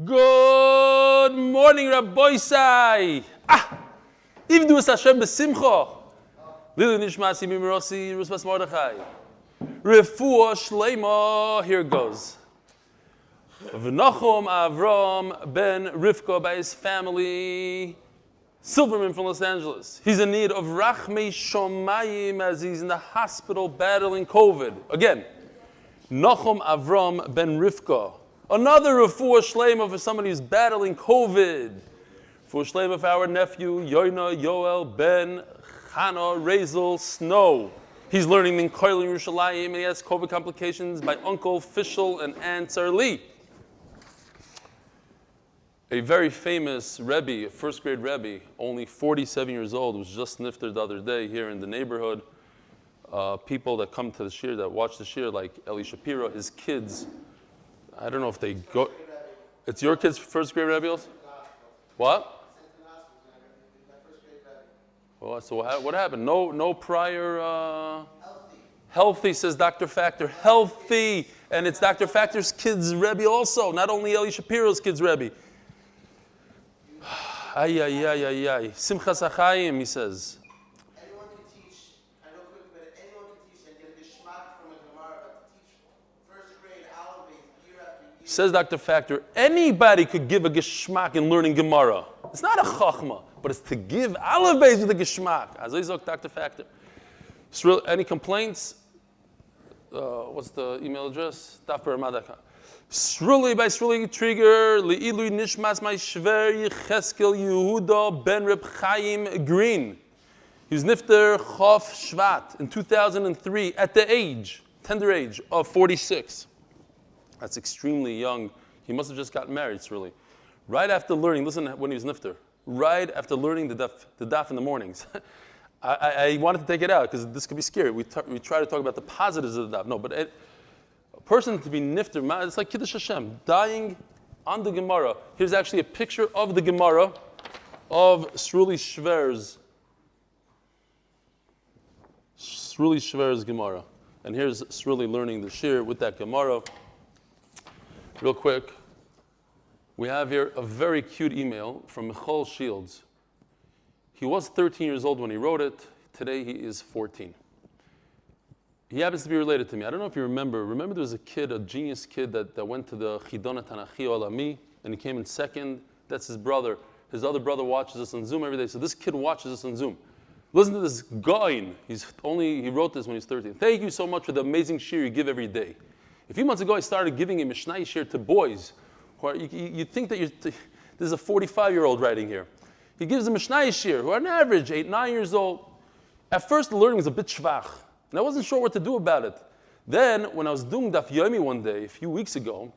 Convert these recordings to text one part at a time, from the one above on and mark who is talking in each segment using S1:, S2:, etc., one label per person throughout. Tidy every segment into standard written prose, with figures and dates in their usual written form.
S1: Good morning, Rabbi Sai. Even do es Hashem besimcha. Luili nishmas imirosi ruspas Mordechai. Refuah Shalema. Here it goes. Of Nachum'Avraham ben Rivka by his family. Silverman from Los Angeles. He's in need of Rachmay Shamayim as he's in the hospital battling COVID. Again, Nachum'Avraham ben Rivka. Another Refua Shlaima for somebody who's battling COVID. Refua Shlaima for our nephew, Yonah Yoel ben Chanah, Raizel, Snow. He's learning in Kollel Yisrael and he has COVID complications by uncle Fishel and aunt Saralee. A very famous Rebbe, a first grade Rebbe, only 47 years old, was just nifter the other day here in the neighborhood. People that come to the shir, that watch the shir, like Eli Shapiro, his kids, I don't know if they go. It's your kids' first grade Rebbe also? What? Well, so what happened? No prior. Healthy, says Dr. Factor. Healthy, and it's Dr. Factor's kids' Rebbe also, not only Eli Shapiro's kids' Rebbe. Ay. Simchas Achayim, he says.
S2: Anyone can teach. I know quick, but anyone can teach and get a geschmack from a Gemara, but to teach first grade Aleph year after year.
S1: Says Dr. Factor, anybody could give a geschmack in learning Gemara. It's not a chachma, but it's to give Aleph Beis with a geschmack. As I said, Dr. Factor. Any complaints? What's the email address? Daf Sruly by Sruly Trieger, Luili nishmas my shver Yecheskkel Yehudeh ben Reb Chiam Green. He was nifter shevat in 2003 at the tender age of 46. That's extremely young. He must have just gotten married, Sruly. Right after learning, listen when he was nifter, right after learning the daf in the mornings. I wanted to take it out because this could be scary. We try to talk about the positives of the daf. No, but a person to be nifter, it's like Kiddush Hashem, dying on the Gemara. Here's actually a picture of the Gemara of Sruly Shver's Gemara. And here's Sruly learning the shir with that Gemara. Real quick, we have here a very cute email from Michal Shields. He was 13 years old when he wrote it. Today he is 14. He happens to be related to me. I don't know if you remember. Remember there was a kid, a genius kid that went to the Chidona Tanachi Olami, and he came in second. That's his brother. His other brother watches us on Zoom every day. So this kid watches us on Zoom. Listen to this guy. He wrote this when he was 13. Thank you so much for the amazing shir you give every day. A few months ago, I started giving a Mishnah shir to boys. You'd think that this is a 45-year-old writing here. He gives a Mishnah shir who are on average 8, 9 years old. At first, the learning was a bit shvach, and I wasn't sure what to do about it. Then, when I was doing Daf Yomi one day, a few weeks ago,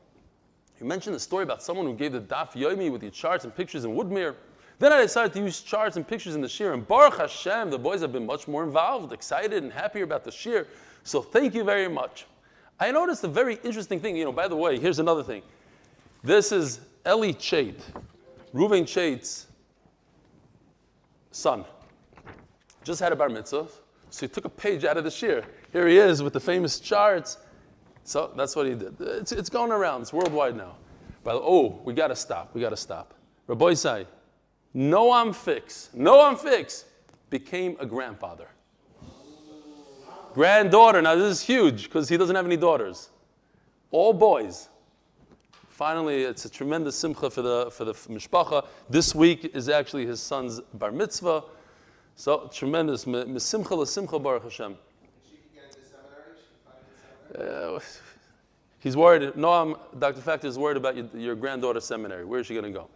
S1: he mentioned a story about someone who gave the Daf Yomi with the charts and pictures in Woodmere. Then I decided to use charts and pictures in the shir, and Baruch Hashem, the boys have been much more involved, excited, and happier about the shir. So thank you very much. I noticed a very interesting thing. By the way, here's another thing. This is Eli Chait, Reuven Chait's son. Just had a bar mitzvah, so he took a page out of the shir. Here he is with the famous charts. So that's what he did. It's going around. It's worldwide now. We got to stop. Rabbi Sai, no I'm fix, became a grandfather. Granddaughter. Now this is huge because he doesn't have any daughters. All boys. Finally, it's a tremendous simcha for the mishpacha. This week is actually his son's bar mitzvah. So tremendous. Simcha l'simcha Baruch Hashem.
S2: She could get into seminary. She could find a seminary.
S1: He's worried. Dr. Factor is worried about your granddaughter's seminary. Where is she going to go?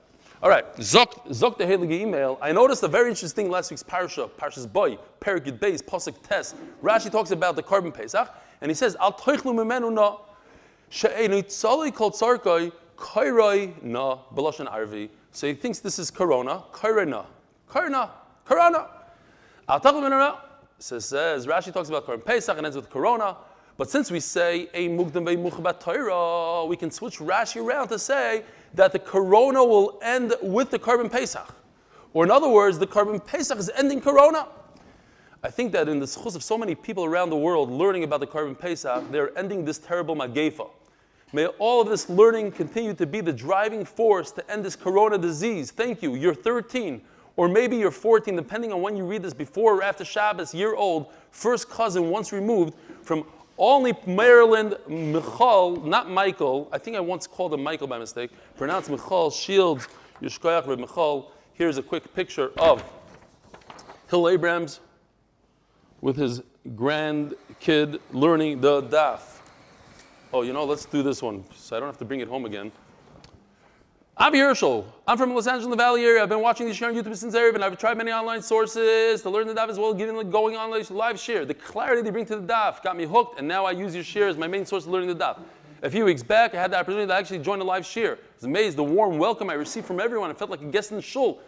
S1: All right. Zok the heilige email. I noticed a very interesting thing last week's Parshas Boy, Perek Yud Beis, Pasuk Tes. Rashi talks about the carbon Pesach, and he says, Al toichlu mimenu na she'enu tzali kol tzarkoi kairoi na b'lashon arvi. So he thinks this is Corona. Corona. Al toichlu mimenu na says Rashi talks about carbon Pesach and ends with Corona. But since we say ein mukdam ve'muchabat Torah, we can switch Rashi around to say that the Corona will end with the Carbon Pesach. Or in other words, the Carbon Pesach is ending Corona. I think that in the Zchus of so many people around the world learning about the Carbon Pesach, they're ending this terrible magefa. May all of this learning continue to be the driving force to end this corona disease. Thank you. You're 13, or maybe you're 14, depending on when you read this, before or after Shabbos, year old, first cousin once removed from only Maryland, Michal, not Michael. I think I once called him Michael by mistake. Pronounced Michal Shields, Yeshkoyach Reb Michal. Here's a quick picture of Hill Abrams with his grandkid learning the daf. Oh, let's do this one so I don't have to bring it home again. I'm Herschel. I'm from Los Angeles Valley area. I've been watching these share on YouTube since Erev, and I've tried many online sources to learn the daf as well, going on live share. The clarity they bring to the daf got me hooked, and now I use your share as my main source of learning the daf. A few weeks back, I had the opportunity to actually join a live share. I was amazed the warm welcome I received from everyone. I felt like a guest in the shul.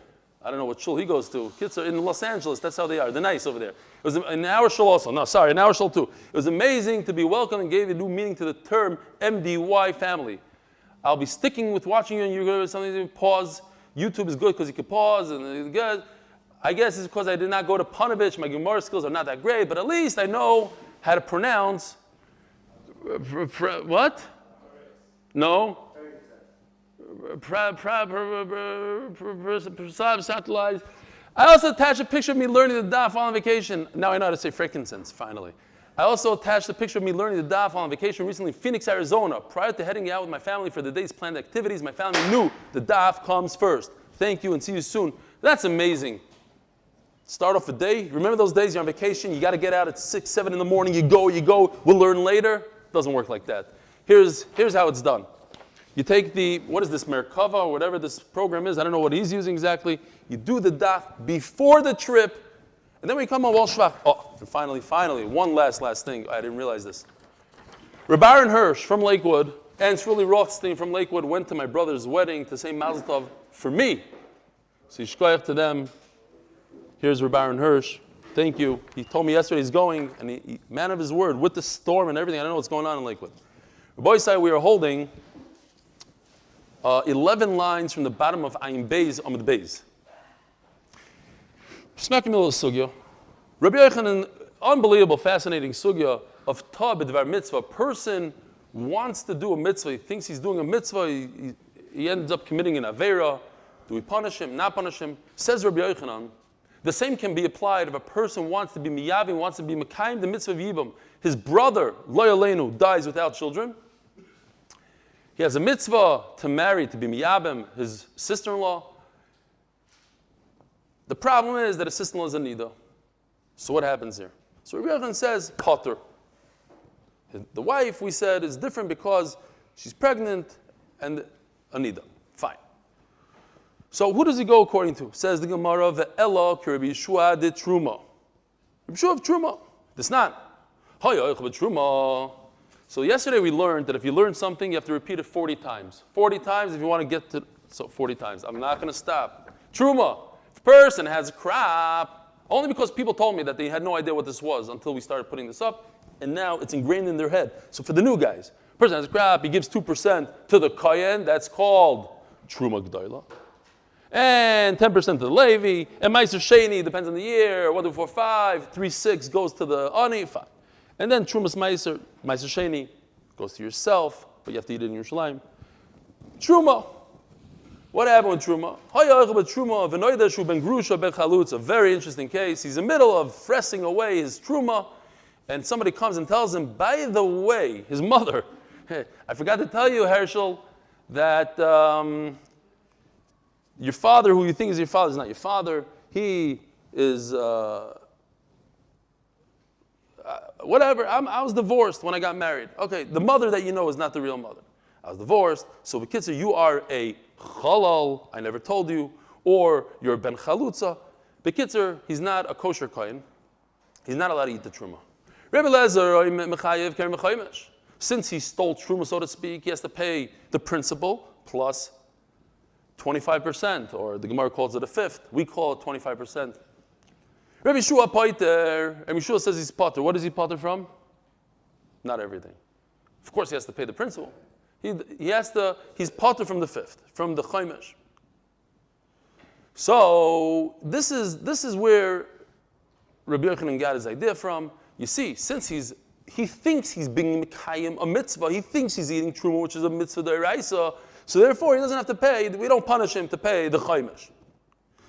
S1: I don't know what shul he goes to. Kids are in Los Angeles. That's how they are. They're nice over there. It was in our shul also. No, sorry, in our shul too. It was amazing to be welcomed and gave a new meaning to the term MDY family. I'll be sticking with watching you, and you're going to something to pause. YouTube is good because you can pause, and it's good. I guess it's because I did not go to Panovich. My Gemara skills are not that great, but at least I know how to pronounce. What? No. I also attached a picture of me learning the daf on vacation. Now I know how to say frankincense, finally. I also attached a picture of me learning the daf on vacation recently in Phoenix, Arizona. Prior to heading out with my family for the day's planned activities, my family knew the daf comes first. Thank you and see you soon. That's amazing. Start off a day. Remember those days you're on vacation, you got to get out at 6, 7 in the morning, you go, we'll learn later. Doesn't work like that. Here's how it's done. You take what is this, Merkava, or whatever this program is, I don't know what he's using exactly. You do the daf before the trip, and then we come on Wal Shvach. Oh, and finally, one last thing. I didn't realize this. Reb Aaron Hirsch from Lakewood and Sruly Rothstein from Lakewood went to my brother's wedding to say Mazel Tov for me. So yishkoyach to them. Here's Reb Aaron Hirsch. Thank you. He told me yesterday he's going, and he man of his word, with the storm and everything. I don't know what's going on in Lakewood. Rabbi Isai, we are holding 11 lines from the bottom of Ayin Beis, Amud Beis. Smack me a little sugya. Rabbi Yochanan, unbelievable, fascinating sugya of Ta b'dvar mitzvah. A person wants to do a mitzvah. He thinks he's doing a mitzvah. He ends up committing an avera. Do we punish him? Not punish him? Says Rabbi Yochanan, the same can be applied if a person wants to be miyavim, wants to be mekayim the mitzvah of yibam. His brother, lo yaleinu, dies without children. He has a mitzvah to marry, to be miyabim, his sister-in-law. The problem is that his sister-in-law is a nida. So what happens here? So Rabbi Yochanan says, potter. The wife, we said, is different because she's pregnant and a nida. Fine. So who does he go according to? Says the Gemara, ve'ela ki Rabbi Yeshua de truma. Rabbi Yeshua of truma. That's not. Hayoich b'truma. So yesterday we learned that if you learn something, you have to repeat it 40 times. 40 times if you want to get to, 40 times. I'm not going to stop. Truma. If a person has a crop, only because people told me that they had no idea what this was until we started putting this up, and now it's ingrained in their head. So for the new guys, a person has a crop, he gives 2% to the Kohen, that's called Truma G'dayla. And 10% to the Levi, and Meiser Sheni, depends on the year, 1, 2, 4, 5, 3, 6 goes to the Ani, 5. And then Trumas Meiser Sheni goes to yourself, but you have to eat it in Yerushalaim. Truma. What happened with Truma? A very interesting case. He's in the middle of fressing away his Truma, and somebody comes and tells him, by the way, his mother, hey, I forgot to tell you, Herschel, that your father, who you think is your father, is not your father. He is... whatever, I was divorced when I got married. Okay, the mother that you know is not the real mother. I was divorced, so Bekitzer, you are a cholal, I never told you, or you're a ben chalutza. Bekitzer, he's not a kosher kohen. He's not allowed to eat the truma. Rebbe Lezer, since he stole truma, so to speak, he has to pay the principal plus 25%, or the Gemara calls it a fifth. We call it 25%. Rabbi Yeshua Poiter, and Yeshua says he's potter. What is he potter from? Not everything. Of course, he has to pay the principal. He's potter from the fifth, from the Chaimesh. So this is where Rabbi Yochanan got his idea from. You see, since he's he thinks he's being mekayim a mitzvah. He thinks he's eating truma, which is a mitzvah d'oraisa. So therefore, he doesn't have to pay. We don't punish him to pay the chaymesh.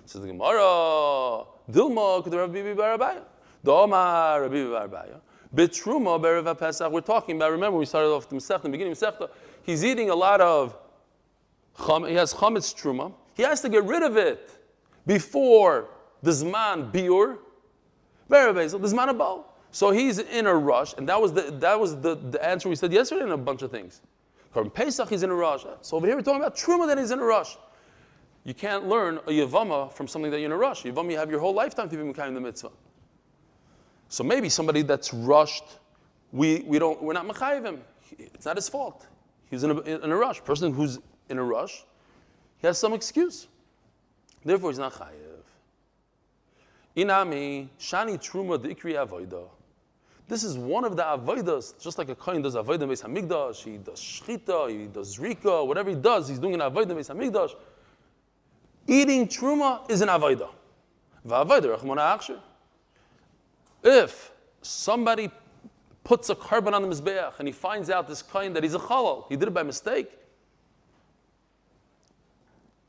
S1: Says the Gemara, Dilma could Rabbi Barabaya. Doma Rabbi Barabaya. Betruma berev Pesach. We're talking about. Remember, we started off the Masechta, the beginning of Masechta. He's eating a lot of. He has chametz truma. He has to get rid of it before the zman biur. Berev Raizel, the zman abal. So he's in a rush, and that was the answer we said yesterday in a bunch of things. Korban Pesach, he's in a rush. So over here we're talking about truma, that he's in a rush. You can't learn a yavama from something that you're in a rush. Yavama, you have your whole lifetime to be mekayim the mitzvah. So maybe somebody that's rushed, we're not mekayim him. It's not his fault. He's in a rush. Person who's in a rush, he has some excuse. Therefore, he's not chayiv. Inami shani truma d'ikri avodah. This is one of the avodas, just like a kohen does avodah beis hamikdash, he does shchita, he does rika, whatever he does, he's doing an avodah beis hamikdash. Eating truma is an avodah. V'avodah rachmana achsher. If somebody puts a carbon on the mizbeach and he finds out this kohen that he's a cholel, he did it by mistake,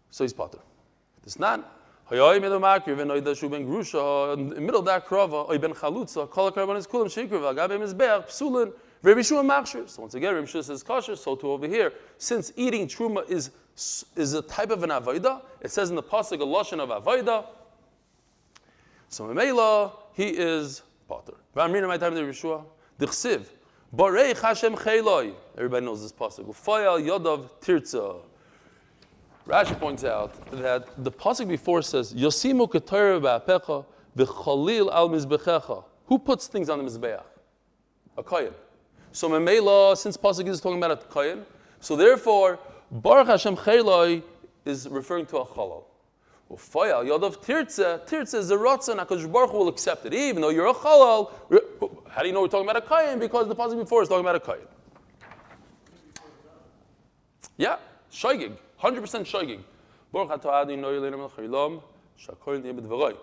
S1: so he's potter. It's not. In the middle of that krava, oy ben chalutza, kol carbon is kulam shikra, v'agabe mizbeach, psulin, Rabbi Shua machshir. So once again, Rabbi Shua says kosher, so too over here. Since eating truma is a type of an avodah, it says in the pasuk a lashon of avodah. So Memela, he is potter. V'amrina my time to Rabbi Shua, dichsiv, bareich Hashem cheiloi. Everybody knows this pasuk. Ufayal yodav tirtza. Rashi points out that the pasuk before says, Yosimu ketayre ba'apecha v'chalil al mizbechecha. Who puts things on the mizbeach? A kohen. So Memela, since pasuk is talking about a kohen, so therefore, Baruch Hashem Cheiloi is referring to a cholel. Ufayal yodav tirtze. Tirtze is a ratzon. HaKadosh Baruch Hu will accept it, even though you're a cholel. How do you know we're talking about a kohen? Because the pasuk before is talking about a kohen. Yeah, shoygig. 100% shoygig. Baruch atah Adonai Eloheinu melech haolam, shakol niyeh b'dvaroi.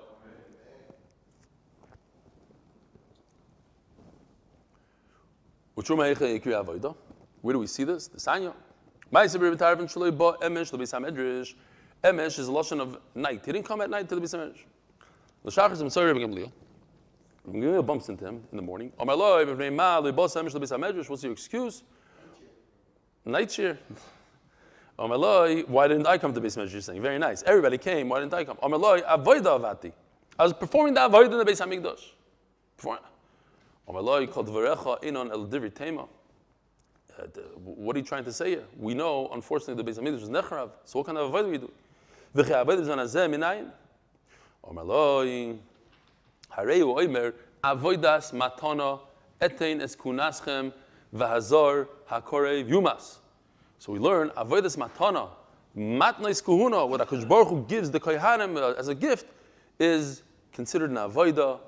S1: U'truma eicha yikri avodah. Where do we see this? The Sanya. Ma'aseh b'riv tarvin shaloi ba emesh l'beis hamedrash. Emesh is a lashon of night. He didn't come at night to the beis hamedrash. L'shachar I'm sorry, Rebbe Gamliel. Rebbe Gamliel bumps into him in the morning. Amaloi b'vnei ma l'bos emesh l'beis hamedrash. What's your excuse? Night cheer. Amaloi, why didn't I come to Beis Hamedrash? You're saying, very nice. Everybody came, why didn't I come? Amaloi, avoida avati. I was performing the avoida in the Beis Hamikdash. Amaloi, called Varecha inon el divri tema. What are you trying to say here? We know, unfortunately, the Beis Hamikdash is necharav. So what kind of avoida do we do? V'chei avoida zan hazeh minayin. Amaloi, hareu oimer, avoidas matana etein es kunaschem v'hazor hakorei yumas. So we learn avodas matana, matnais kuhuna, what HaKadosh Baruch Hu gives the kohanim as a gift, is considered an avodah.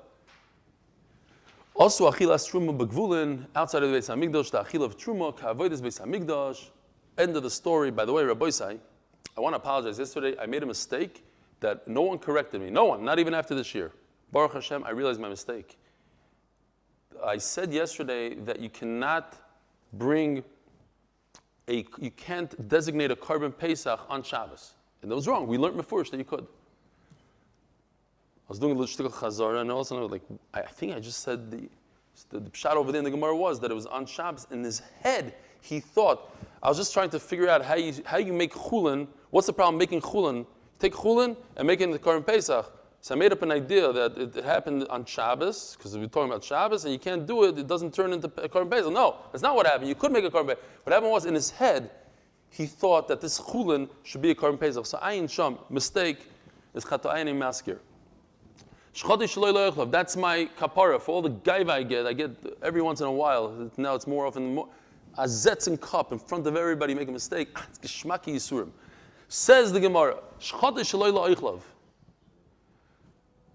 S1: Also, achilas truma begvulin outside of the Beis Hamikdash, the achil of truma ka'avodas Beis Hamikdash. End of the story. By the way, Rabbi Sai, I want to apologize. Yesterday, I made a mistake that no one corrected me. No one, not even after this year. Baruch Hashem, I realized my mistake. I said yesterday that you cannot bring you can't designate a Korban Pesach on Shabbos. And that was wrong. We learned before that you could. I was doing a little shtickle chazara, and all of a sudden, I think I just said the pshat over there in the Gemara was that it was on Shabbos. In his head, he thought, I was just trying to figure out how you make chulin. What's the problem making chulin? Take chulin and make it into Korban Pesach. So I made up an idea that it happened on Shabbos, because we're talking about Shabbos, and you can't do it, it doesn't turn into a Korban Pesach. No, that's not what happened. You could make a Korban Pesach. What happened was, in his head, he thought that this chulin should be a Korban Pesach. So ayin sham, mistake, is chato ayin maskir. That's my kapara. For all the gaiva I get every once in a while. Now it's more often more. A zetz and cup in front of everybody, make a mistake. It's geshmaki yisurim. Says the Gemara,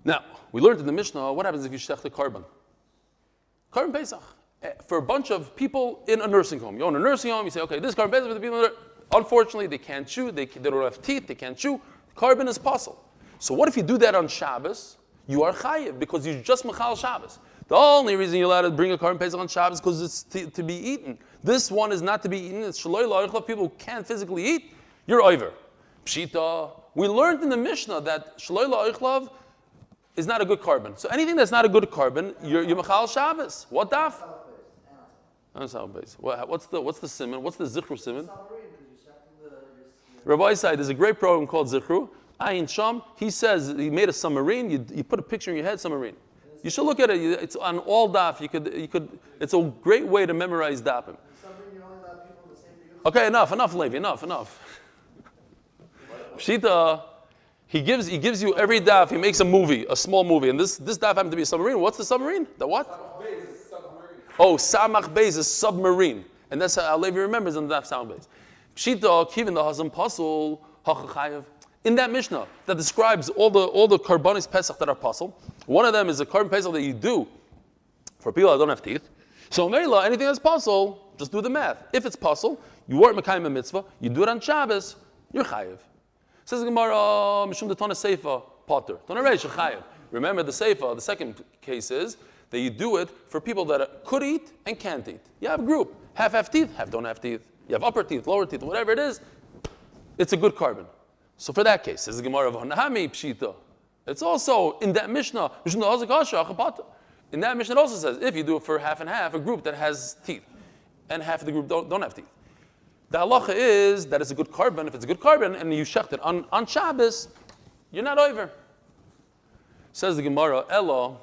S1: now, we learned in the Mishnah, what happens if you shtech the carbon? Korban Pesach. For a bunch of people in a nursing home. You own a nursing home, you say, okay, this Korban Pesach for the people there. Unfortunately, they can't chew, they don't have teeth, they can't chew. Carbon is possible. So what if you do that on Shabbos? You are chayiv, because you just mechal Shabbos. The only reason you're allowed to bring a Karban Pesach on Shabbos is because it's to be eaten. This one is not to be eaten. It's Shaloi La'ichlav, people who can't physically eat. You're over. Pshita. We learned in the Mishnah that Shaloi La'ichlav is not a good carbon. So anything that's not a good carbon, you're Mechal Shabbos. What daf? What's the simon? What's the Zchus simon? Rabbi said there's a great program called Zchus. Ayin Sham. He says he made a submarine. You put a picture in your head, submarine. You should look at it. It's on all daf. You could. It's a great way to memorize dafim. Okay, enough, Levi, enough. Pshita, he gives you every daf. He makes a movie, a small movie, and this daf happened to be a submarine. What's the submarine? The what? Oh, Samach Beis is submarine, and that's how Levi remembers in the daf Samach Beis. Pshita, kivin the hazam pasul hachachayev. In that Mishnah that describes all the karbanis pesach that are pasul, one of them is a karban pesach that you do for people that don't have teeth. So Meila, anything that's pasul, just do the math. If it's pasul, you weren't mekayim a mitzvah, you do it on Shabbos, you're chayev. Says the Gemara, mishum the tana seifa potter, tana reish chayev. Remember the seifa. The second case is that you do it for people that could eat and can't eat. You have a group, half have teeth, half don't have teeth. You have upper teeth, lower teeth, whatever it is. It's a good carbon. So for that case, says the Gemara of Hanahami Pshita. It's also in that Mishnah. In that Mishnah it also says if you do it for half and half, a group that has teeth, and half of the group don't have teeth. The halacha is that it's a good carbon. If it's a good carbon and you shecht it on Shabbos, you're not over. Says the Gemara, Elo,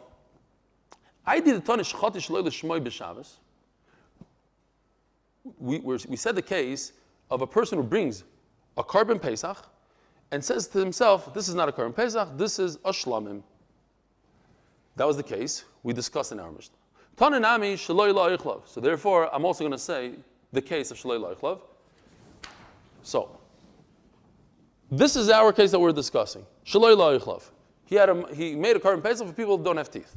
S1: I did the tanish chatish lo l'shmoi b'Shabbos. We said the case of a person who brings a carbon Pesach and says to himself, this is not a Karban Pesach, this is a Shlamim. That was the case we discussed in our Mishnah. Tananami Shaloi La'ichlav. So therefore, I'm also going to say the case of Shaloi La'ichlav. So, this is our case that we're discussing. Shaloi La'ichlav. He made a Karban Pesach for people who don't have teeth.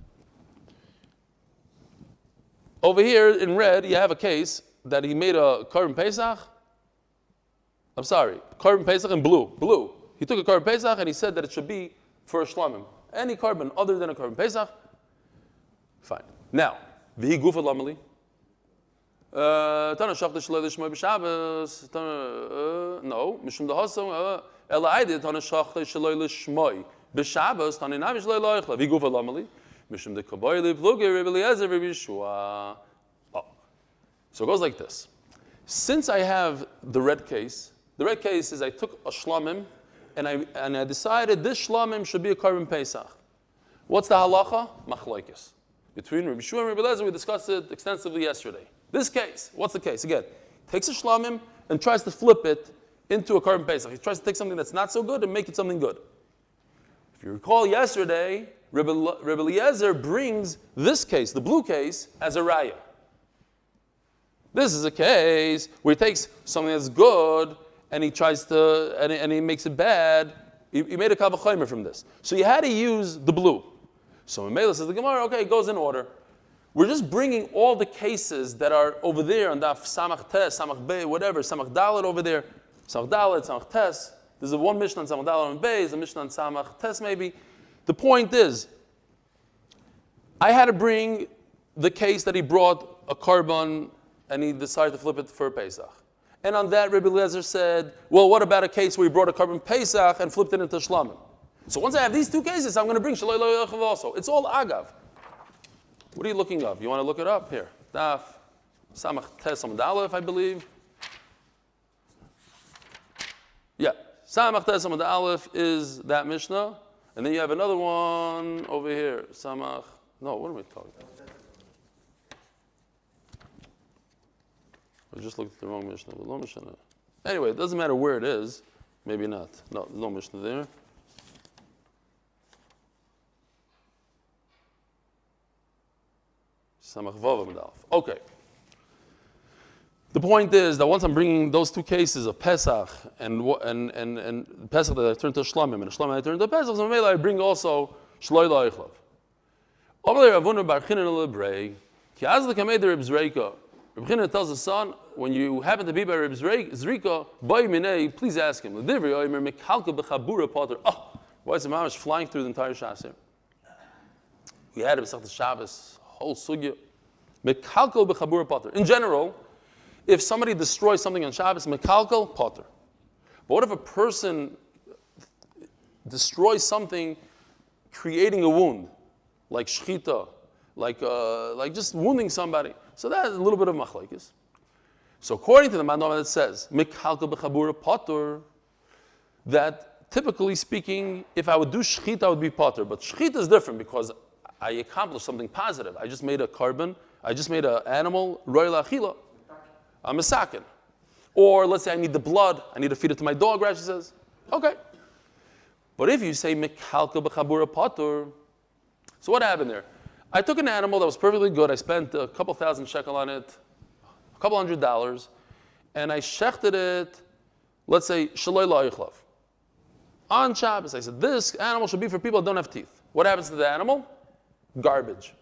S1: Over here in red, you have a case that he made a Karban Pesach. I'm sorry, Karban Pesach in blue. He took a Karban Pesach and he said that it should be for a Shlamim. Any carbon other than a Karban Pesach, fine. Now, V'hi gufa lamali. Tana shachta shaloi l'shmoi b'Shabbos. No, mishum dahasam. Ela aydid tana shachta shaloi l'shmoi b'Shabbos. Tana nami shaloi la'ichlav. V'hi gufa lamali. Mishum de kaboy livlugi Reb Eliezer Reb Yeshua. So it goes like this. Since I have the red case is I took a shlamim and I decided this shlamim should be a Karban Pesach. What's the halacha? Machlokes. Between Reb Yeshua and Reb Eliezer, we discussed it extensively yesterday. This case, what's the case? Again, takes a shlamim and tries to flip it into a Karban Pesach. He tries to take something that's not so good and make it something good. If you recall yesterday, Reb Eliezer brings this case, the blue case, as a raya. This is a case where he takes something that's good and he tries to, and he makes it bad. He made a kavachomer from this. So you had to use the blue. So Mela says the Gemara, okay, it goes in order. We're just bringing all the cases that are over there on Daf Samach Tes, Samach Be, whatever, Samach Dalet over there, Samach Dalet, Samach Tes. There's one Mishnah on Samach Dalet and Beis, a Mishnah on Samach Tes maybe. The point is, I had to bring the case that he brought a carbon and he decided to flip it for a Pesach. And on that, Reb Eliezer said, well, what about a case where he brought a Karban Pesach and flipped it into Shlamim? So once I have these two cases, I'm going to bring Shaloi La'ichlav also. It's all Agav. What are you looking up? You want to look it up? Here. Daf Samach Tes Amud Aleph, I believe. Yeah. Samach Tes Amud Aleph is that Mishnah. And then you have another one over here. Samach. No, what are we talking about? I just looked at the wrong Mishnah. Anyway, it doesn't matter where it is. Maybe not. No Mishnah there. Samach Vav Amud Aleph. Okay. The point is that once I'm bringing those two cases of Pesach and Pesach that I turn to Shlamim and Shlamim I turn to Pesach, so maybe I bring also Shaloi La'ichlav. Omer Ravuna Bar Chinan Lebrei Ki Az L'Kamei Reb Zreika. Reb Chinan tells his son, when you happen to be by Reb Zreika, Boy Minei, please ask him. L'Divrei Omer Mekalka B'Chabura Potter. Oh, why is the mamash flying through the entire Shas here? We had a Pesach Shabbos. whole sugya. Mekalkel b'chabura potter. In general, if somebody destroys something on Shabbos, mekalkel potter. But what if a person destroys something creating a wound, like shchita, like just wounding somebody? So that's a little bit of machlekes. So according to the Manoma, it says mekalkel b'chabura potter, that typically speaking, if I would do shchita, I would be potter. But shchita is different because I accomplished something positive. I just made a carbon. I just made an animal royal achila. I'm a sakin. Or let's say I need the blood. I need to feed it to my dog. Rashi says, okay. But if you say mekalkel b'chabura potter, so what happened there? I took an animal that was perfectly good. I spent a couple thousand shekel on it, a couple $100, and I shechted it. Let's say shaloi la'ichlav. On Shabbos, I said, this animal should be for people that don't have teeth. What happens to the animal? Garbage.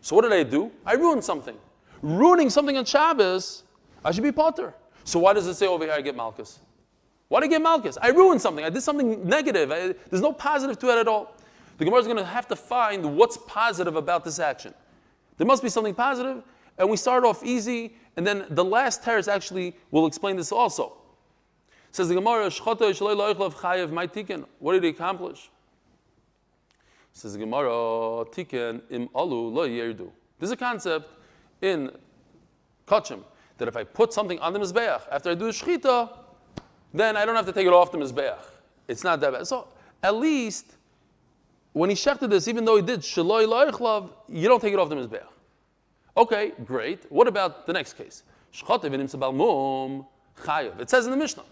S1: So what did I do? I ruined something. Ruining something on Shabbos, I should be potter. So why does it say over here I get malchus? Why do I get malchus? I ruined something. I did something negative. There's no positive to it at all. The Gemara is going to have to find what's positive about this action. There must be something positive, and we start off easy, and then the last teretz actually will explain this also. Says the Gemara, what did he accomplish? Says the Gemara, tiken im alu lo yerdu. There's a concept in kachim that if I put something on the mizbeach after I do the shchita, then I don't have to take it off the mizbeach. It's not that bad. So at least when he shechted this, even though he did shaloi loichlav, you don't take it off the mizbeach. Okay, great. What about the next case? Shchata v'nim sabal mum chayav. It says in the Mishnah,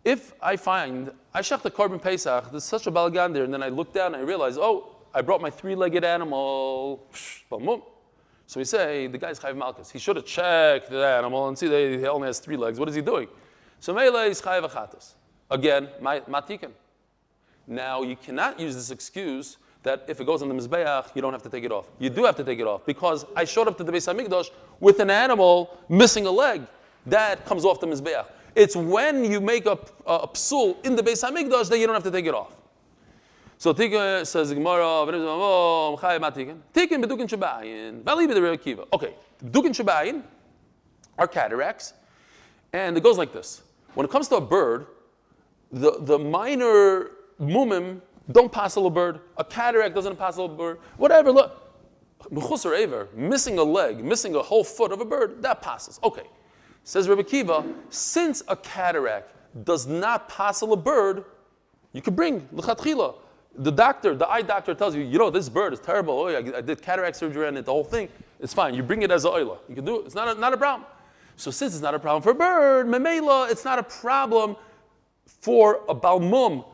S1: if I find, I shech the carbon Pesach, there's such a balagan there, and then I look down and I realize, oh, I brought my three-legged animal. So we say, the guy's chayav malchus. He should have checked the animal and see that he only has 3 legs. What is he doing? So meila is chayav achatos. Again, matiken. Now, you cannot use this excuse that if it goes on the mizbeach, you don't have to take it off. You do have to take it off, because I showed up to the Beis HaMikdash with an animal missing a leg. That comes off the mizbeach. It's when you make a psul in the Beis HaMikdash that you don't have to take it off. So Tikkun says the Gemara, Tikkun bedukin shabayin, vali b'derei kiva. Okay, bedukin shabayin are cataracts, and it goes like this. When it comes to a bird, the minor mumim don't passel a bird. A cataract doesn't passel a bird. Whatever, look, mechusar ever, missing a leg, missing a whole foot of a bird, that passes. Okay. Says Reb Kiva, since a cataract does not passel a bird, you could bring l'chatchila. The doctor, the eye doctor tells you, this bird is terrible. Oh, I did cataract surgery on it, the whole thing. It's fine. You bring it as a oila. You can do it. It's not a problem. So since it's not a problem for a bird, memela, it's not a problem for a balmum,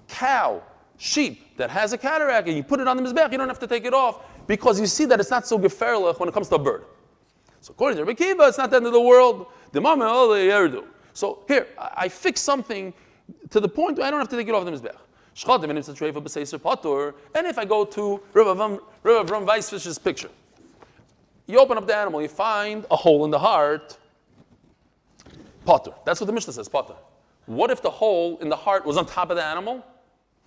S1: cow, sheep that has a cataract, and you put it on the mizbeach, you don't have to take it off, because you see that it's not so geferlich when it comes to a bird. So according to Reb Kiva, it's not the end of the world. So here, I fix something to the point where I don't have to take it off the mizbeach. And if I go to Reb Avram Weissfish's picture, you open up the animal, you find a hole in the heart, potter. That's what the Mishnah says, potter. What if the hole in the heart was on top of the animal?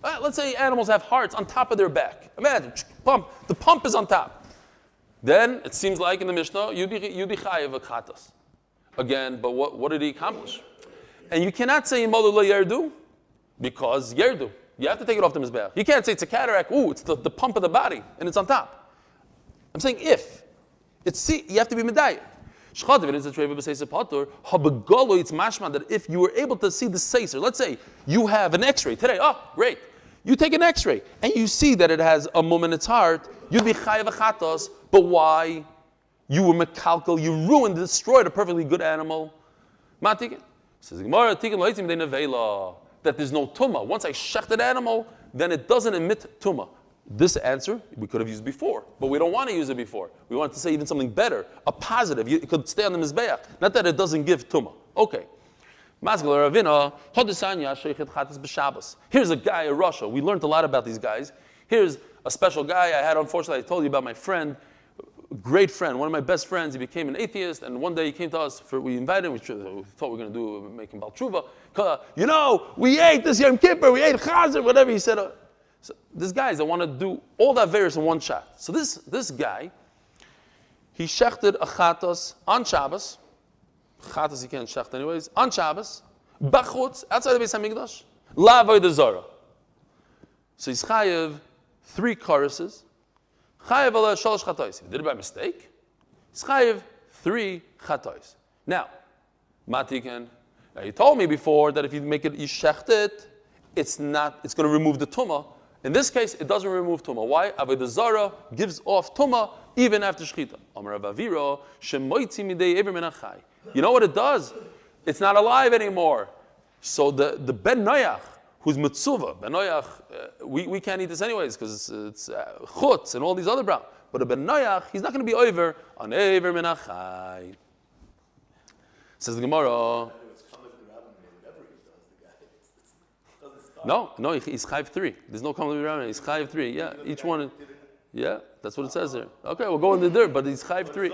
S1: Let's say animals have hearts on top of their back. Imagine, the pump is on top. Then it seems like in the Mishnah, you'd be chayav achatos. Again, but what did he accomplish? And you cannot say imalu lo yerdu, because yerdu. You have to take it off the mizbeach. You can't say it's a cataract. Ooh, it's the pump of the body, and it's on top. I'm saying if. You have to be medayik. It's mashma that if you were able to see the seiser, let's say you have an x-ray today, great. You take an x-ray, and you see that it has a mum in its heart, you'd be chayav achatos. But why? You were mekalkel, you ruined, destroyed a perfectly good animal. Matikin. Says the Gemara, that there's no tumah. Once I shecht an animal, then it doesn't emit tumah. This answer we could have used before, but we don't want to use it before. We want to say even something better, a positive. It could stay on the mizbeach. Not that it doesn't give tumah. Okay. Here's a guy in Russia. We learned a lot about these guys. Here's a special guy I had, unfortunately, I told you about my friend, great friend, one of my best friends. He became an atheist, and one day he came to us, we invited him, we thought we were going to make him Bal Tshuva. We ate this Yom Kippur, we ate Chazer, whatever. He said, So this guys that want to do all the averos in one shot. So this guy, he shechted a chatos on Shabbos. Chatos he can't shecht anyways. On Shabbos, bachutz, outside the Beis Hamikdash, la avodah zara. So he's chayev 3 choruses. Chayev ala shalosh chatois. If he did it by mistake, he's chayev 3 chatois. Now, matiken. Now you told me before that if you make it, you shecht it, it's going to remove the tumah. In this case, it doesn't remove tumah. Why? Avodah zara gives off tumah even after shechita. Amar Avaviro shemoitzi midei ever min achai. You know what it does? It's not alive anymore. So the ben noyach, who's mitzuva, ben noyach, we can't eat this anyways because it's chutz and all these other brown. But a ben noyach, he's not going to be over on ever min achai. Says the Gemara. No, he's chayv 3. There's no common around. He's chayv 3. Yeah, each one. Yeah, that's what it says there. Okay, we'll go in the dirt, but he's chayv 3.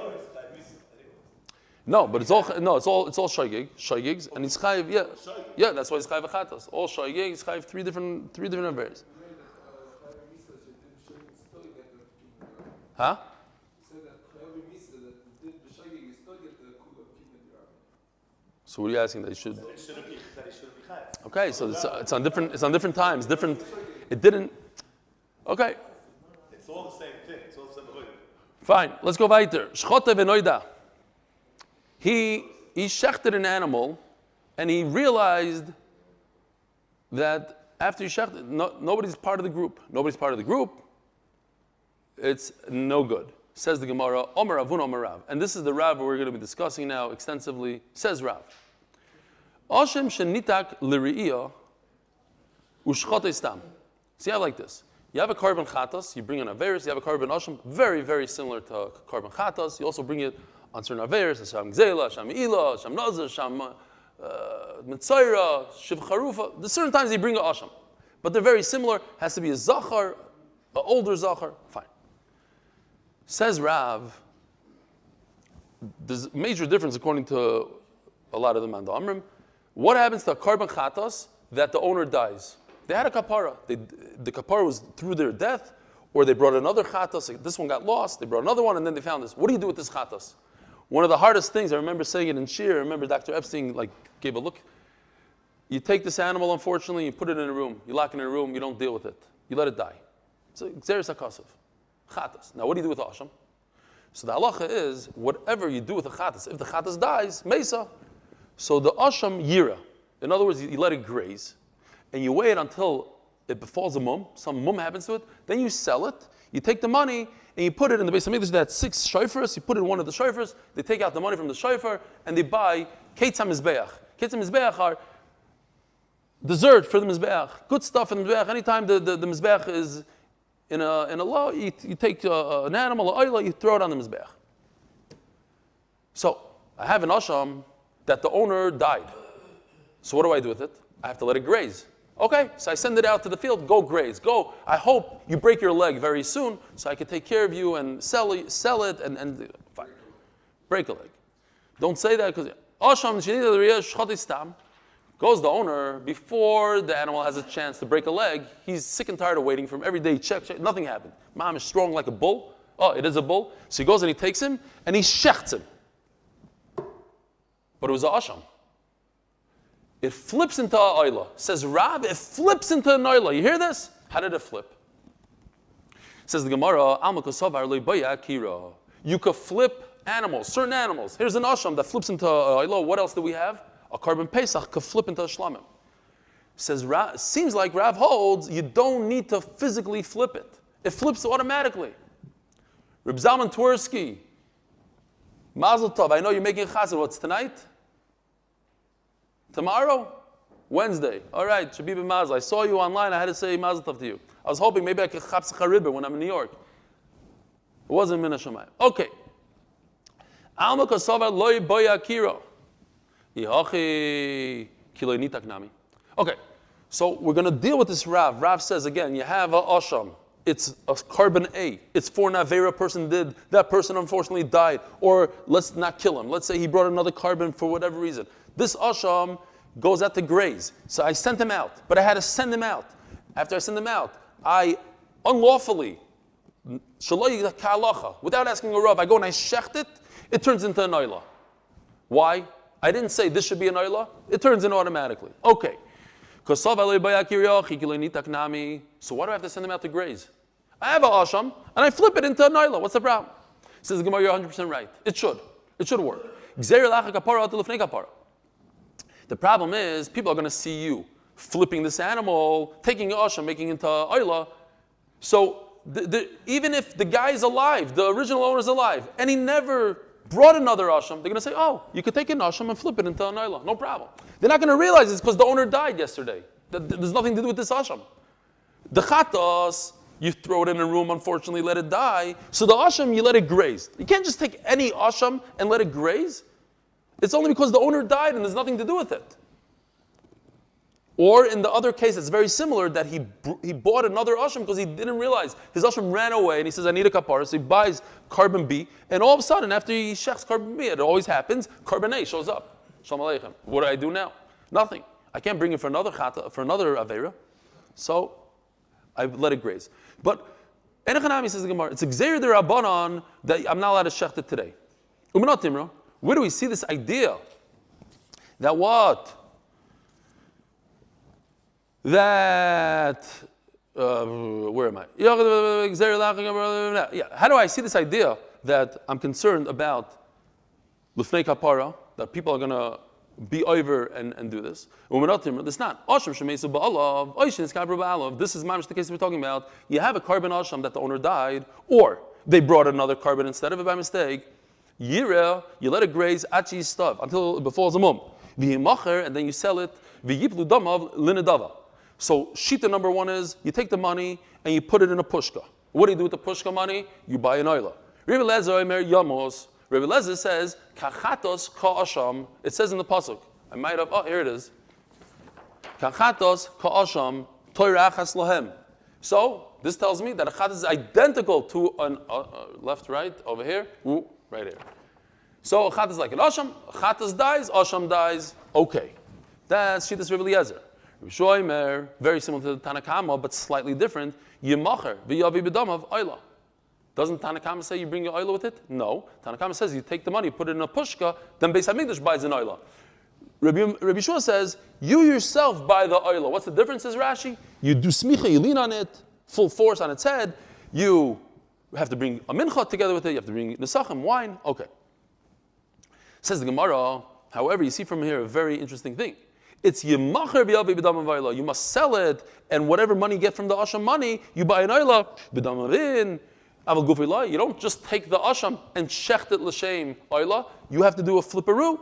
S1: No, but it's all shoygigs, and he's chayv. Yeah, that's why he's chayv achatas. All shoygig, he's chayv 3 different affairs. Huh? So what are you asking that he should? Okay, so it's on different times. It didn't. Okay.
S3: It's all the same thing. It's all the same thing.
S1: Fine. Let's go weiter. Shchote v'noida. He shechted an animal, and he realized that after he shechted, nobody's part of the group. Nobody's part of the group. It's no good. Says the Gemara. Omer Avun Omer Rav. And this is the Rav we're going to be discussing now extensively. Says Rav. Oshem shenitak l'ri'iyah u'shchote stam. See, I like this. You have a carbon chatas, you bring an averis. You have a carbon oshem, very, very similar to carbon chatas. You also bring it on certain averis, Hashem gzela, Hashem ila, Hashem nazir, Hashem mitzayra, shiv charufa. There's certain times you bring an oshem, but they're very similar. Has to be a zachar, an older zachar. Fine. Says Rav, there's a major difference according to a lot of the Manda Amrim. What happens to a carbon chatas that the owner dies? They had a kapara. The kapara was through their death, or they brought another chatas. This one got lost. They brought another one, and then they found this. What do you do with this chatas? One of the hardest things, I remember saying it in Shir. I remember Dr. Epstein gave a look. You take this animal, unfortunately, you put it in a room. You lock it in a room. You don't deal with it. You let it die. So xeris hakasov, chatas. Now, what do you do with the asham? So the halacha is whatever you do with the chatas. If the chatas dies, mesa. So the asham yira, in other words, you let it graze, and you wait until it befalls a mum, some mum happens to it, then you sell it, you take the money, and you put it in the Beis Hamikdash. That's 6 shofars, you put it in one of the shofars, they take out the money from the shofar, and they buy ketzah mizbeach. Ketzah mizbeach are dessert for the mizbeach, good stuff for the mizbeach. Anytime the mizbeach is in a law, you take an animal, an oila, you throw it on the mizbeach. So, I have an asham that the owner died. So what do I do with it? I have to let it graze. Okay, so I send it out to the field, go graze, go. I hope you break your leg very soon so I can take care of you and sell it and fine. Break a leg. Don't say that because goes the owner before the animal has a chance to break a leg. He's sick and tired of waiting for him every day. Check, nothing happened. Mom is strong like a bull. Oh, it is a bull. So he goes and he takes him and he shechts him. But it was a asham. It flips into a oila. Says Rav, it flips into an oila. You hear this? How did it flip? Says the Gemara, you could flip animals, certain animals. Here's an asham that flips into a oila. What else do we have? A carbon pesach could flip into a shlamim. Says Rav, seems like Rav holds you don't need to physically flip it. It flips automatically. Reb Zalman Twersky, Mazel Tov. I know you're making chassid. What's tonight? Tomorrow? Wednesday. All right, Shabib Mazel. I saw you online. I had to say Mazel Tov to you. I was hoping maybe I could chapsich haribah when I'm in New York. It wasn't Mina Shamayim. Okay. Alma kosova loy boya kiro. Okay, so we're going to deal with this Rav. Rav says again, you have a asham. It's a carbon A. It's for an avera person did. That person unfortunately died. Or let's not kill him. Let's say he brought another carbon for whatever reason. This asham goes out to graze. So I sent him out. But I had to send him out. After I send him out, I unlawfully, without asking a Rav, I go and I shecht it, it turns into a noila. Why? I didn't say this should be a noila. It turns in automatically. Okay. So why do I have to send them out to graze? I have a asham and I flip it into a noila. What's the problem? Says the Gemara, you're 100% right. It should. It should work. The problem is, people are going to see you flipping this animal, taking an asham, making it into oila. So even if the guy is alive, the original owner is alive, and he never brought another asham, they're going to say, oh, you could take an asham and flip it into an oila. No problem. They're not going to realize it's because the owner died yesterday. There's nothing to do with this asham. The chatas, you throw it in a room, unfortunately, let it die. So the asham, you let it graze. You can't just take any asham and let it graze. It's only because the owner died and there's nothing to do with it. Or in the other case, it's very similar, that he bought another asham because he didn't realize his asham ran away, and he says, I need a kapara, so he buys carbon B, and all of a sudden, after he shechs carbon B, it always happens, carbon A shows up. Shalom Aleichem. What do I do now? Nothing. I can't bring it for another chata, for another avera, so I let it graze. But Enechanami, says the Gemara, it's Gzeir de Rabbanon that I'm not allowed to shecht it today. Umanot Timro, where do we see this idea that what? That, where am I? Yeah, how do I see this idea that I'm concerned about Lufnei Kapara, that people are going to be over and do this? It's not. This is the case we're talking about. You have a carbon asham that the owner died, or they brought another carbon instead of it by mistake. You let it graze achi stuff until it befalls a mum. And then you sell it. So shita number one is, you take the money and you put it in a pushka. What do you do with the pushka money? You buy an oila. Rebbe Lezer says, kachatos ka'asham. It says in the pasuk. I might have, here it is. Kachatos ka'asham toirachas lahem. So this tells me that a chat is identical to an left, right, over here, right here. So a chat is like an asham. Chatas dies, asham dies. Okay, that's shitas Rebbe Lezer. Shoimer, very similar to the Tanakama, but slightly different. Yemacher v'yavi b'damav oila. Doesn't Tanakama say you bring your oila with it? No. Tanakama says you take the money, put it in a pushka, then Beis Hamikdash buys an oila. Rabbi Shua says you yourself buy the oila. What's the difference? Says Rashi. You do smicha, you lean on it, full force on its head. You have to bring a mincha together with it. You have to bring nesachim, wine. Okay. Says the Gemara. However, you see from here a very interesting thing. It's yemacher b'yavi b'dam avayla. You must sell it, and whatever money you get from the asham money, you buy an oila b'dam avin. Aval gufillah. You don't just take the asham and shecht it l'shem oila. You have to do a flipperoo.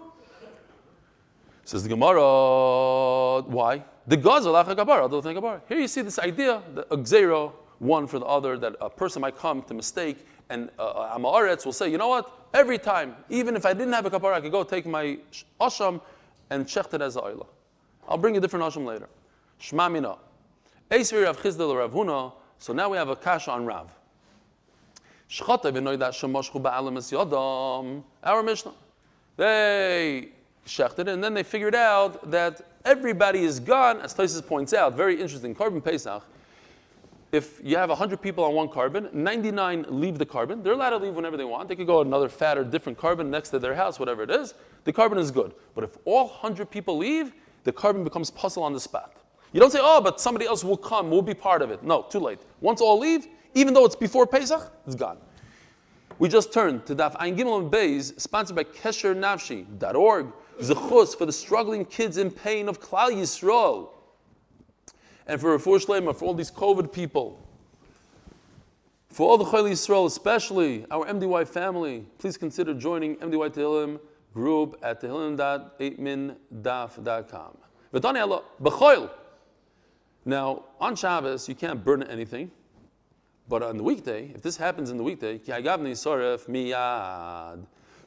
S1: Says the Gemara. Why? The gazel lacha gabar. Here you see this idea, the gzeiro, one for the other, that a person might come to mistake, and Amaretz will say, you know what? Every time, even if I didn't have a kapara, I could go take my asham and shecht it as a oila. I'll bring a different asham later. Shma mina. Eisvir Rav Chizdel Rav Huna. So now we have a kasha on Rav. Shchata v'noy that shemoshchu ba'alam es yodam. Our Mishnah. They shechted it, and then they figured out that everybody is gone. As Tosfos points out, very interesting. Carbon Pesach. If you have 100 people on one carbon, 99 leave the carbon. They're allowed to leave whenever they want. They could go another fat or different carbon next to their house, whatever it is. The carbon is good. But if all 100 people leave, the carbon becomes puzzle on the spot. You don't say, oh, but somebody else will come, will be part of it. No, too late. Once all leave, even though it's before Pesach, it's gone. We just turned to Daf Yomi Beis, sponsored by Kesher Nafshi.org, Zchus for the struggling kids in pain of Cholei Yisrael. And for Refua Shlaima, for all these COVID people, for all the Cholei Yisrael, especially our MDY family, please consider joining MDY Tehillim group at tehillim.8mindaf.com. Now, on Shabbos, you can't burn anything, but on the weekday, if this happens in the weekday,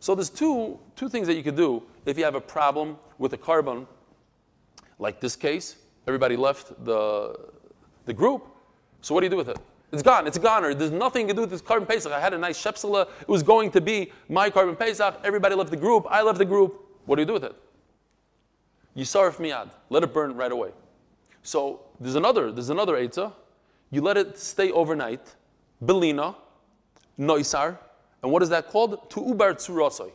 S1: so there's two things that you could do if you have a problem with a carbon, like this case. Everybody left the group. So what do you do with it? It's gone. It's a goner. There's nothing to do with this carbon Pesach. I had a nice shepsela. It was going to be my carbon Pesach. Everybody left the group. I left the group. What do you do with it? You sarf miyad. Let it burn right away. So there's another eitzah. you let it stay overnight, belina, noisar, and what is that called? Tu ubar tsurosoi.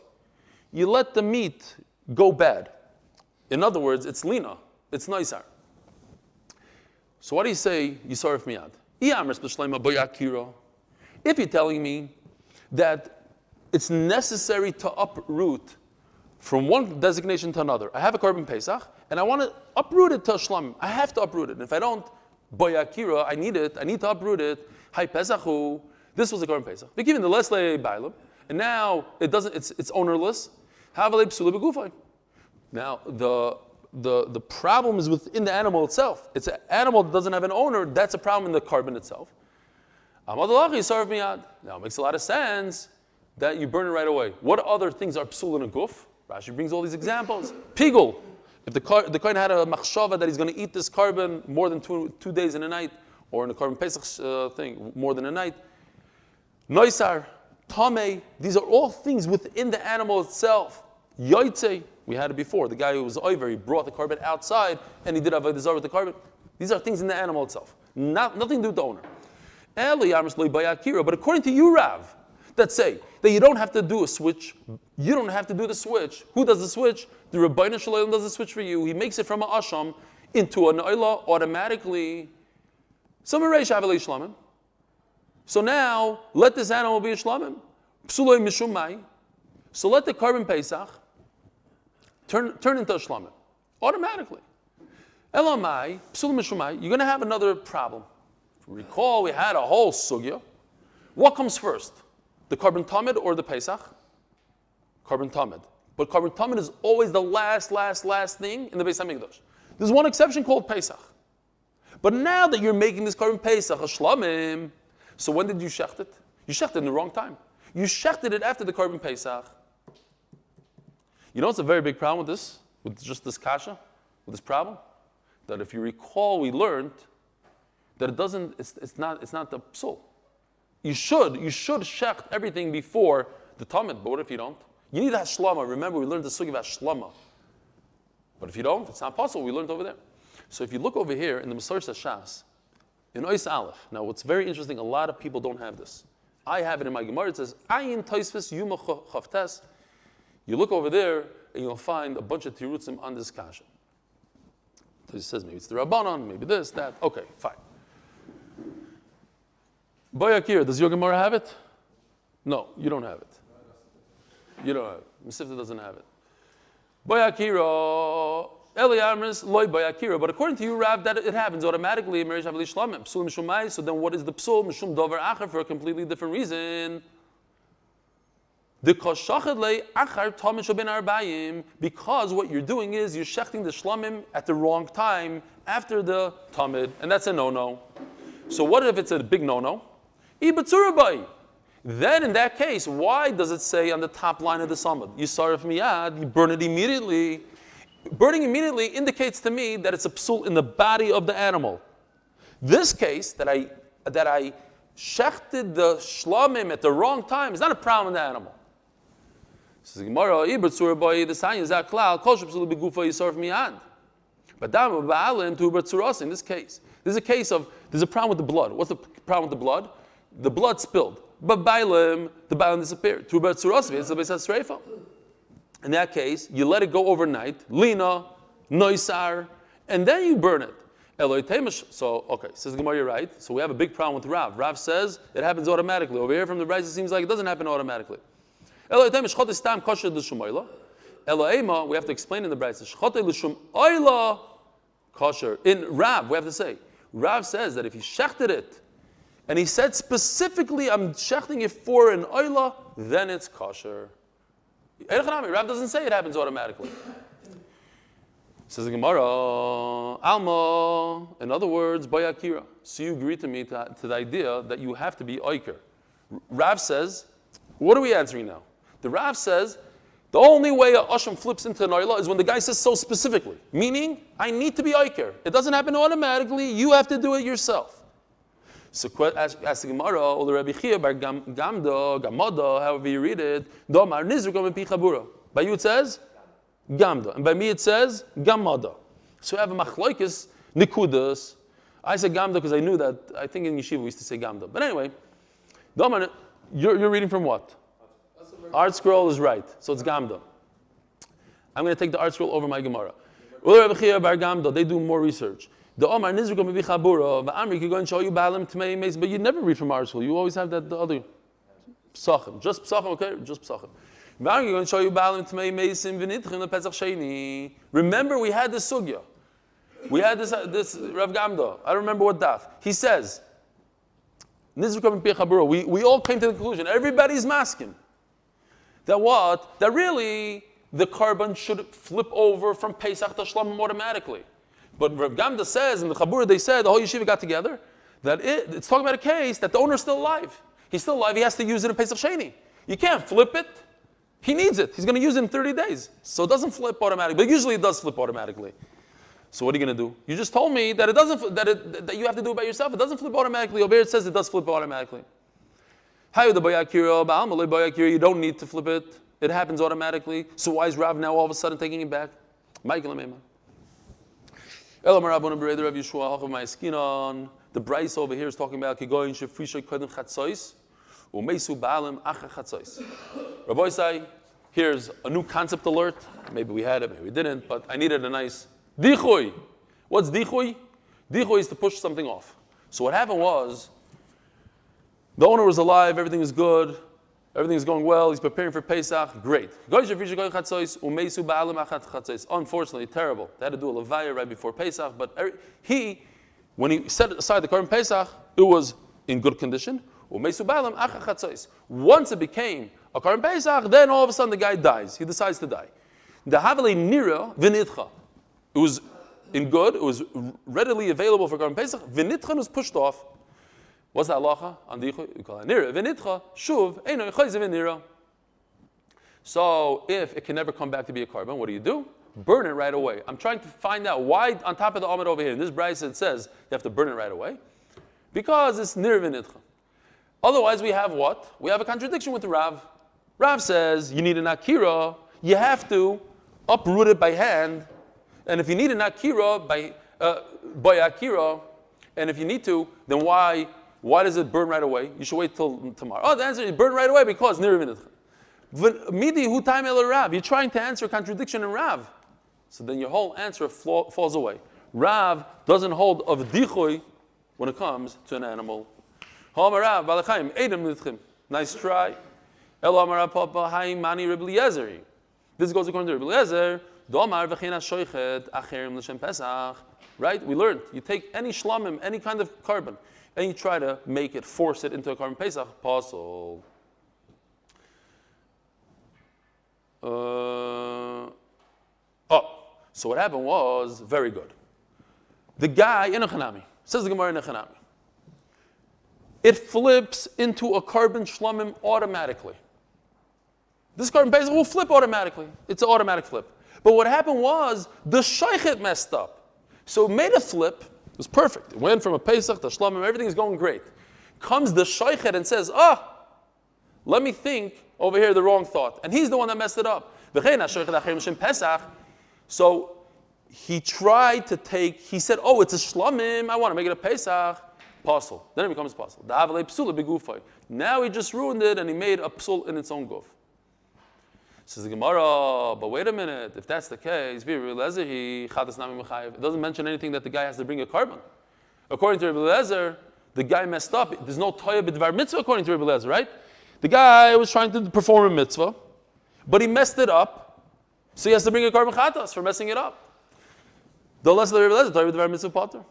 S1: You let the meat go bad. In other words, it's lina, it's noisar. So what do you say, Yisarif miyad? If you're telling me that it's necessary to uproot from one designation to another, I have a korban pesach, and I want to uproot it to shlamim. I have to uproot it. And if I don't, boyakira, I need to uproot it. Hay pesachu. This was a korban pesach. They're giving the lesle bailam, and now it's ownerless. Havalei psula begufay. Now the problem is within the animal itself. It's an animal that doesn't have an owner. That's a problem in the korban itself. Amud Aleph miyad. Now it makes a lot of sense that you burn it right away. What other things are psul in a guf? Rashi brings all these examples. Pigul. If the kohen had a machshava that he's going to eat this korban more than two days and a night, or in the korban pesach thing, more than a night. Noisar, tamei, these are all things within the animal itself. Yoitze, we had it before. The guy who was over, he brought the korban outside and he did avodah zarah with the korban. These are things in the animal itself. Nothing to do with the owner. But according to you, Rav, that say that you don't have to do a switch. You don't have to do the switch. Who does the switch? The Revua Shalema does the switch for you. He makes it from an asham into an oila automatically. So now let this animal be a shlamim. Psuloi mishumai. So let the korban pesach turn into a shlamim automatically. Elamai psuloi mishumai. You're going to have another problem. Recall, we had a whole sugya. What comes first? The korban tamid or the pesach? Korban tamid. But korban tamid is always the last thing in the Beis Hamikdash. There's one exception called pesach. But now that you're making this korban pesach, a shlamim, so when did you shecht it? You shechted it in the wrong time. You shechted it after the korban pesach. You know what's a very big problem with this? With just this kasha? With this problem? That if you recall, we learned that it's not the psul. You should shecht everything before the tamid, but what if you don't? You need hashlama. Remember, we learned the sugi of hashlama. But if you don't, it's not possible. We learned over there. So if you look over here in the Masorah Shas, in Ois Aleph, now what's very interesting, a lot of people don't have this. I have it in my Gemara. It says, Ayin Toisvis Yuma Chavtes. You look over there, and you'll find a bunch of tirutzim on this kasha. So it says maybe it's the Rabbanon, maybe this, that. Okay, fine. Boyakir, does your Gemara have it? No, you don't have it. You don't have it. Mesivta doesn't have it. Boyakira, Eli Amris, Loi Boyakira. But according to you, Rav, that it happens automatically. So then what is the psul? Mishum Dover Acher for a completely different reason. Because what you're doing is you're shechting the shlamim at the wrong time after the tamid, and that's a no-no. So what if it's a big no-no? Then in that case, why does it say on the top line of the samad, Yisarif miyad, you burn it immediately? Burning immediately indicates to me that it's a psul in the body of the animal. This case, that I shechted the shlamim at the wrong time, is not a problem in the animal. Says Gemara, the sign is that klal, kol shepsul begufa Yisarif miyad. But in this case, there's a problem with the blood. What's the problem with the blood? The blood spilled. But the bailim disappeared. In that case, you let it go overnight, lina, noisar, and then you burn it. So, okay, says Gemara, you're right. So we have a big problem with Rav. Rav says it happens automatically. Over here from the Raizel, it seems like it doesn't happen automatically. We have to explain in the Brayz. Kosher. In Rav, we have to say, Rav says that if he shechted it, and he said specifically, I'm shechting it for an oila, then it's kosher. Rav doesn't say it happens automatically. Says the Gemara, Alma, in other words, Bayakira. So you agree to me to the idea that you have to be oiker. Rav says, what are we answering now? The Rav says, the only way a asham flips into an oila is when the guy says so specifically. Meaning, I need to be oiker. It doesn't happen automatically. You have to do it yourself. So ask the Gemara, or the Reb Chiam bar Gamda, Gamada, however you read it, Domar Nizrukam pi Chabura. By you it says Gamda, and by me it says Gamada. So we have a machlokes nikudas. I said Gamda because I knew that, I think in Yeshiva we used to say Gamda. But anyway, you're reading from what? Art Scroll is right, so it's Gamda. I'm going to take the Art Scroll over my Gemara. They do more research. But you never read from Art Scroll. You always have the other Pesachim. Just Pesachim, okay? Just Pesachim. Remember, we had this sugya. We had this Rav Gamda. I don't remember what daf. He says, we all came to the conclusion, everybody's masking. That what? That really, the carbon should flip over from Pesach to Shlamim automatically. But Rav Gamda says, in the Chabura they said, the whole yeshiva got together, that it's talking about a case that the owner's still alive. He's still alive, he has to use it in Pesach Sheni. You can't flip it. He needs it. He's going to use it in 30 days. So it doesn't flip automatically. But usually it does flip automatically. So what are you going to do? You just told me that it doesn't. That you have to do it by yourself. It doesn't flip automatically. Over here it says it does flip automatically. You don't need to flip it. It happens automatically. So why is Rav now all of a sudden taking it back? The Bryce over here is talking about Rabbi say, here's a new concept alert. Maybe we had it, maybe we didn't, but I needed a nice dichoy. What's dichoy? Dichoy is to push something off. So what happened was, the owner was alive, everything is good, everything is going well, he's preparing for Pesach, great. Unfortunately, terrible. They had to do a levaya right before Pesach, but when he set aside the carbon Pesach, it was in good condition. Once it became a carbon Pesach, then all of a sudden the guy dies. He decides to die. The Havale Nira Vinitcha. It was in good, it was readily available for carbon Pesach. Vinitcha was pushed off. What's the halacha? On the we call it Nira. Vinitcha, Shuv, Eino Yechayzev Nira. So if it can never come back to be a carbon, what do? Burn it right away. I'm trying to find out why on top of the Amud over here, in this Bryce it says you have to burn it right away. Because it's Nira Vinitcha. Otherwise, we have what? We have a contradiction with the Rav. Rav says you need an akira. You have to uproot it by hand, and if you need an akira by akira, and if you need to, then why does it burn right away? You should wait till tomorrow. Oh, the answer is burn right away because nir midi hu time el Rav. You're trying to answer a contradiction in Rav, so then your whole answer falls away. Rav doesn't hold of dichoy when it comes to an animal. Nice try. This goes according to Reb Eliezer. Right? We learned. You take any shlamim, any kind of carbon, and you try to force it into a carbon Pesach, possible. So what happened was very good. The guy in a Chanami, says the Gemara in a Chanami, it flips into a carbon shlamim automatically. This carbon Pesach will flip automatically. It's an automatic flip. But what happened was the shaykhet messed up. So it made a flip. It was perfect. It went from a Pesach to shlamim. Everything is going great. Comes the shaykhet and says, let me think over here the wrong thought. And he's the one that messed it up. So he tried to he said, it's a shlamim. I want to make it a Pesach. Pasul. Then it becomes pasul. Now he just ruined it and he made a psul in its own guf. Says the Gemara, but wait a minute. If that's the case, it doesn't mention anything that the guy has to bring a carbon. According to Reb Eliezer, the guy messed up. There's no toya b'dvar mitzvah according to Reb Eliezer, right? The guy was trying to perform a mitzvah, but he messed it up, so he has to bring a carbon chatas for messing it up. The lesson of Reb Eliezer, toya b'dvar mitzvah pater.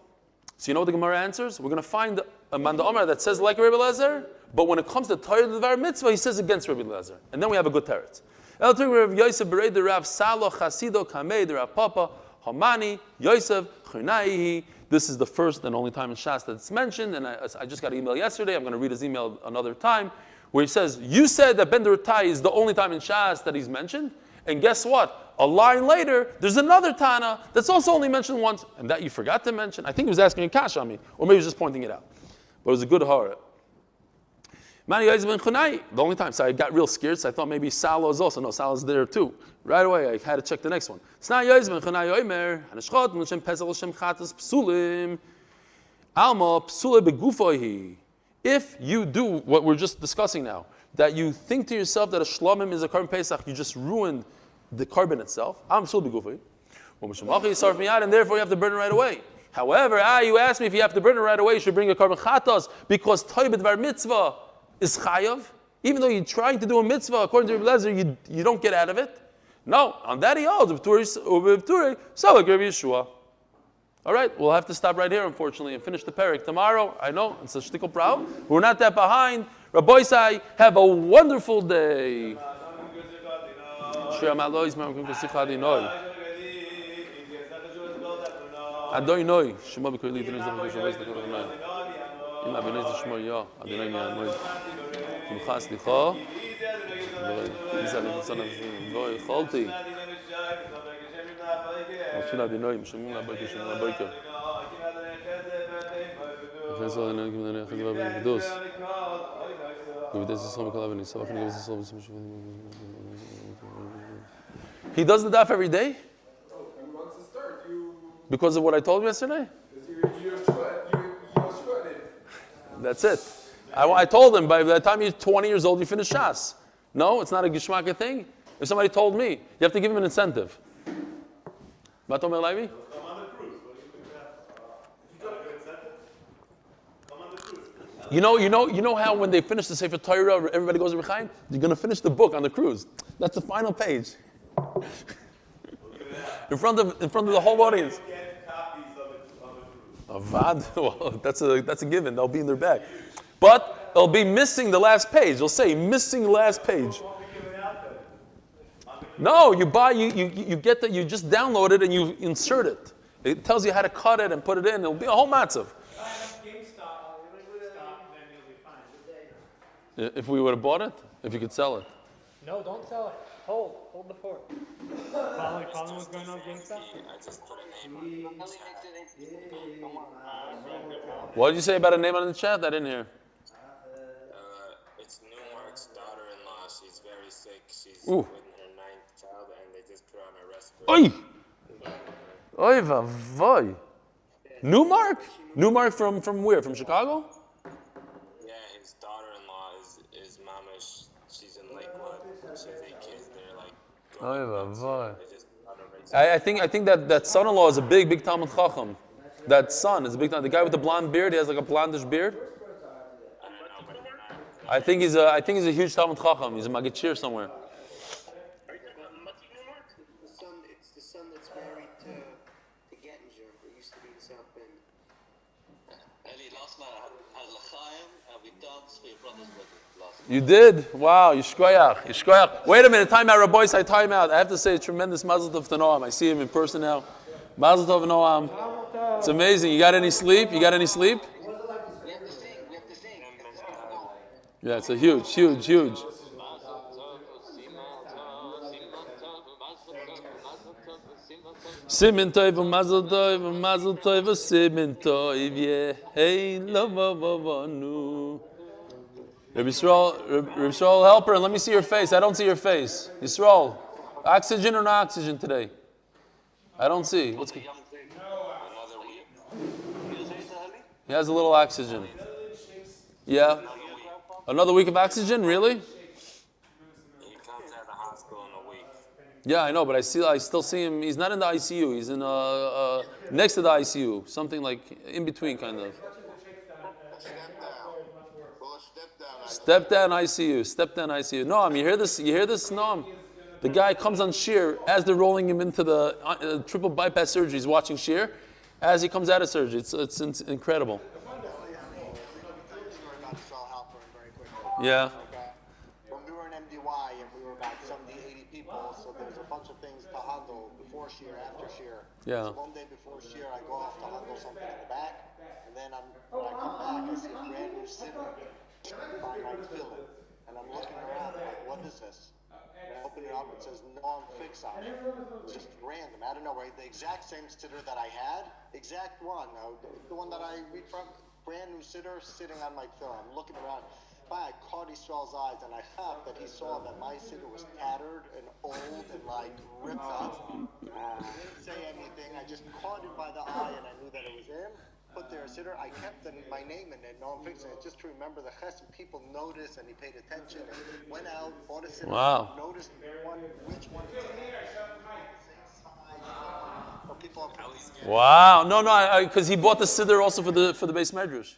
S1: So you know what the Gemara answers? We're going to find a Manda Omer that says like Reb Eliezer, but when it comes to Torah D'var Mitzvah, he says against Reb Eliezer. And then we have a good teretz. Rav Yosef Berei the Rav Salo Chasido Kamei the Rav Papa Hamani Yosef Chernaihi. This is the first and only time in Shas that it's mentioned, and I just got an email yesterday. I'm going to read his email another time, where he says, you said that Ben Derutai is the only time in Shas that he's mentioned, and guess what? A line later, there's another Tana that's also only mentioned once, and that you forgot to mention. I think he was asking a kash on me, or maybe he was just pointing it out. But it was a good horror. The only time, so I got real scared, so I thought maybe Salo is also. No, Salo's there too. Right away, I had to check the next one. Alma psule begufohi. If you do what we're just discussing now, that you think to yourself that a shlamim is a carbon pesach, you just ruined the carbon itself. Am psule begufohi. And therefore you have to burn it right away. However, you asked me if you have to burn it right away, you should bring a carbon chatos because toibet var mitzvah is chayav. Even though you're trying to do a mitzvah, according to Reb Lezer, you don't get out of it. No, on that he holds. So like Reb Yeshua. All right, we'll have to stop right here, unfortunately, and finish the parak tomorrow. I know, it's a shtickle proud. We're not that behind. Rabbi Sai, have a wonderful day. Adonai, Shema b'Kollel Yisrael. Im Abinez Shema Yah, Adonai Mi'amoy. Kimcha Slicha. Yisrael Son of Goy Cholti. Moshe Adonai, Mishmum Laboyke, Shema Laboyke. Yecheskkel Yehudeh, Yecheskkel Yehudeh. Yehudeh Zchus Kollel Yisrael. He does the daf every day? Because of what I told you yesterday? That's it. I told him by the time you're 20 years old, you finish Shas. No, it's not a gishmaka thing. If somebody told me, you have to give him an incentive. Come on the cruise. You know how when they finish the Sefer Torah, everybody goes to Reb Chiam? You're going to finish the book on the cruise. That's the final page. in front of the whole audience. Avad, well, that's a given. They'll be in their bag, but they'll be missing the last page. They'll say missing last page. No, you get that. You just download it and you insert it. It tells you how to cut it and put it in. It'll be a whole matzav. If we would have bought it, if you could sell it.
S4: No, don't sell it. Hold the fort. Following what's going on with GameStop?
S1: What did you say about a name on the chat? I didn't hear.
S5: It's Newmark's daughter-in-law. She's very sick. She's
S1: Ooh.
S5: with her 9th child, and they just put her on a respirator.
S1: Oy! Oy vavoy. Newmark? Newmark from where? From Chicago?
S5: Yeah, his daughter-in-law is mamish. She's in Lakewood. She has 8 kids. They're like.
S1: Oy vavoy.
S5: They just put her
S1: I think that son-in-law is a big Talmud Chacham. That son is a big Talmud. The guy with the blonde beard, he has like a blondish beard. I think he's a huge Talmud Chacham. He's a Magachir somewhere.
S2: It's the son that's married to Gettinger, who used to be in South Bend.
S5: Eli, last night I had l'chaim, and we danced for your brother's wedding last night.
S1: You did? Wow, Yishkoyach. Wait a minute, time out, Rabbi, say time out. I have to say a tremendous mazel tov to Noam. I see him in person now. Mazel tov, Noam. It's amazing. You got any sleep?
S5: We have to sing.
S1: Yeah, it's a huge. Simen tov, mazel tov, simen tov, yeah. Hey, love avanu. Reb Yisrael, help her and let me see your face. I don't see your face. Yisrael, oxygen or no oxygen today? I don't see. What's good?
S5: Another week.
S1: He has a little oxygen. Yeah. Another week of oxygen? Really?
S5: He comes out of the hospital in a week.
S1: Yeah, I know, but I still see him. He's not in the ICU. He's in next to the ICU, something like in between, kind of. Step down ICU. Noam, you hear this? Noam? The guy comes on shear as they're rolling him into the triple bypass surgery. He's watching shear as he comes out of surgery. It's incredible. Yeah.
S2: When we were in MDY and we were about 70, 80 people, so there was a bunch of things to handle before shear, after shear.
S1: Yeah.
S2: So one day before shear, I go off to handle something in the back, and then when I come back, I see a brand new sitter by my tefillin, and I'm looking around like, what is this? And I open it up, it says Noam Fix on it. It's just random, out of nowhere. The exact same sitter that I had, exact one, the one that I read from, brand new sitter sitting on my tefillin. I'm looking around. I caught Yisrael's eyes, and I thought that he saw that my sitter was tattered and old and like ripped up. I didn't say anything. I just caught him by the eye, and I knew that it was him. Put the there a siddur. I kept my name in it. No, I'm fixing it just to remember the chesed. People noticed and he paid attention and went out, bought a siddur.
S1: Wow.
S2: Noticed which one. So people are
S1: Wow. No, because he bought the siddur also for the base medrash.